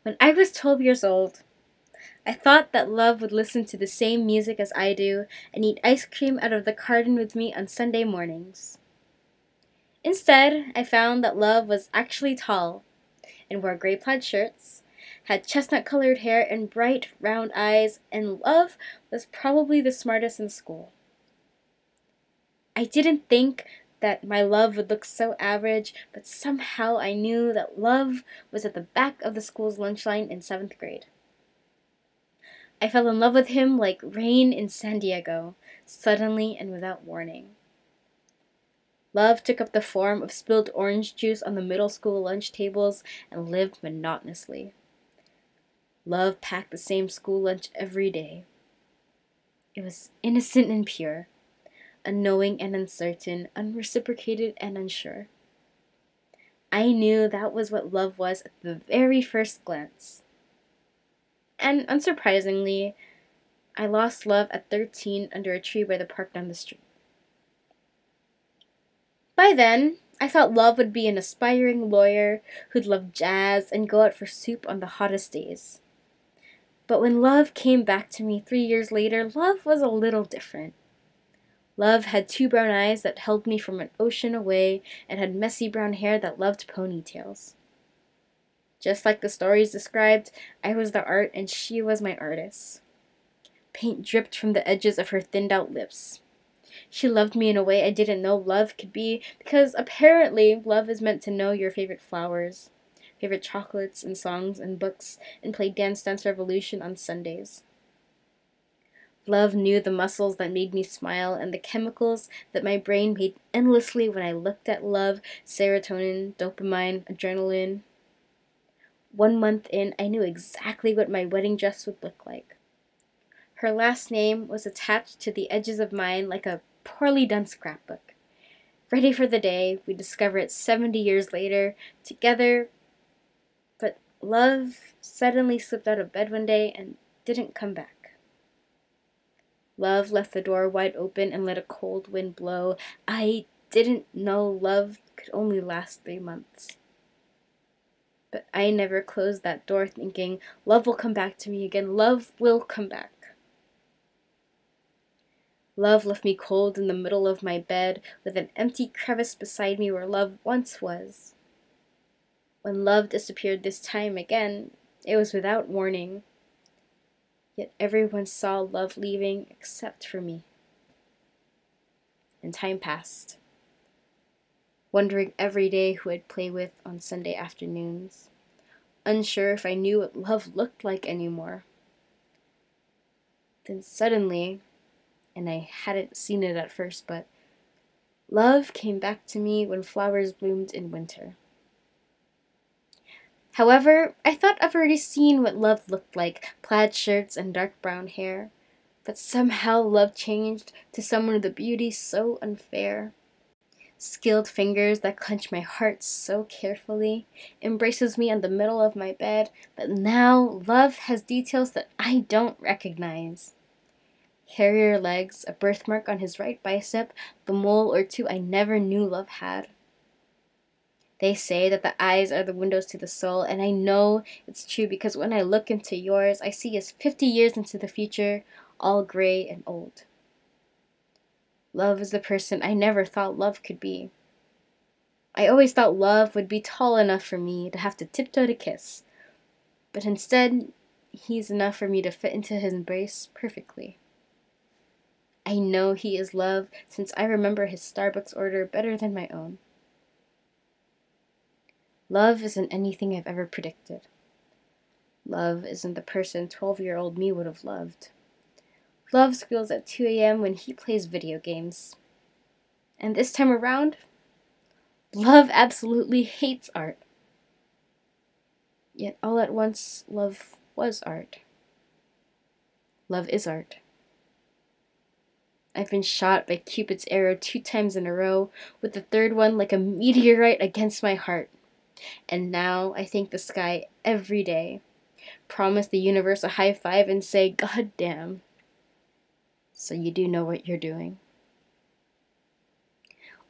When I was 12 years old, I thought that love would listen to the same music as I do and eat ice cream out of the carton with me on Sunday mornings. Instead, I found that love was actually tall and wore gray plaid shirts, had chestnut-colored hair and bright, round eyes, and love was probably the smartest in school. I didn't think that my love would look so average, but somehow I knew that love was at the back of the school's lunch line in 7th grade. I fell in love with him like rain in San Diego, suddenly and without warning. Love took up the form of spilled orange juice on the middle school lunch tables and lived monotonously. Love packed the same school lunch every day. It was innocent and pure, unknowing and uncertain, unreciprocated and unsure. I knew that was what love was at the very first glance. And unsurprisingly, I lost love at 13 under a tree by the park down the street. By then, I thought love would be an aspiring lawyer who'd love jazz and go out for soup on the hottest days. But when love came back to me 3 years later, love was a little different. Love had 2 brown eyes that held me from an ocean away and had messy brown hair that loved ponytails. Just like the stories described, I was the art and she was my artist. Paint dripped from the edges of her thinned-out lips. She loved me in a way I didn't know love could be, because apparently love is meant to know your favorite flowers, favorite chocolates and songs and books, and play Dance Dance Revolution on Sundays. Love knew the muscles that made me smile and the chemicals that my brain made endlessly when I looked at love, serotonin, dopamine, adrenaline. 1 month in, I knew exactly what my wedding dress would look like. Her last name was attached to the edges of mine like a poorly done scrapbook. Ready for the day, we discover it 70 years later, together, but love suddenly slipped out of bed one day and didn't come back. Love left the door wide open and let a cold wind blow. I didn't know love could only last 3 months. But I never closed that door thinking, love will come back to me again, love will come back. Love left me cold in the middle of my bed with an empty crevice beside me where love once was. When love disappeared this time again, it was without warning. Yet everyone saw love leaving except for me. And time passed, wondering every day who I'd play with on Sunday afternoons, unsure if I knew what love looked like anymore. Then suddenly, and I hadn't seen it at first, but love came back to me when flowers bloomed in winter. However, I thought I've already seen what love looked like, plaid shirts and dark brown hair. But somehow love changed to someone with a beauty so unfair. Skilled fingers that clench my heart so carefully, embraces me in the middle of my bed, but now love has details that I don't recognize. Hairier legs, a birthmark on his right bicep, the mole or two I never knew love had. They say that the eyes are the windows to the soul, and I know it's true because when I look into yours, I see us 50 years into the future, all gray and old. Love is the person I never thought love could be. I always thought love would be tall enough for me to have to tiptoe to kiss, but instead, he's enough for me to fit into his embrace perfectly. I know he is love since I remember his Starbucks order better than my own. Love isn't anything I've ever predicted. Love isn't the person 12-year-old me would have loved. Love squeals at 2 a.m. when he plays video games. And this time around, love absolutely hates art. Yet all at once, love was art. Love is art. I've been shot by Cupid's arrow 2 times in a row, with the third one like a meteorite against my heart. And now I thank the sky every day, promise the universe a high five and say, God damn. So you do know what you're doing.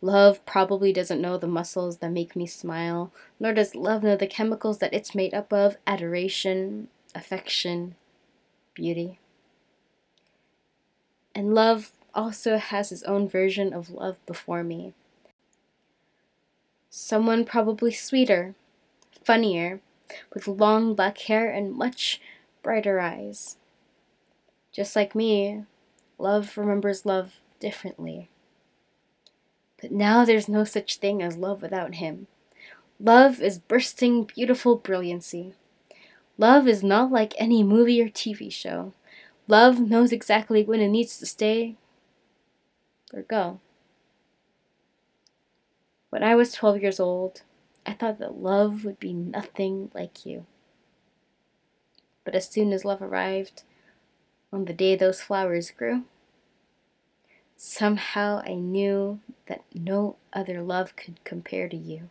Love probably doesn't know the muscles that make me smile, nor does love know the chemicals that it's made up of: adoration, affection, beauty. And love also has his own version of love before me. Someone probably sweeter, funnier, with long black hair and much brighter eyes. Just like me, love remembers love differently. But now there's no such thing as love without him. Love is bursting, beautiful brilliancy. Love is not like any movie or TV show. Love knows exactly when it needs to stay or go. When I was 12 years old, I thought that love would be nothing like you. But as soon as love arrived, on the day those flowers grew, somehow I knew that no other love could compare to you.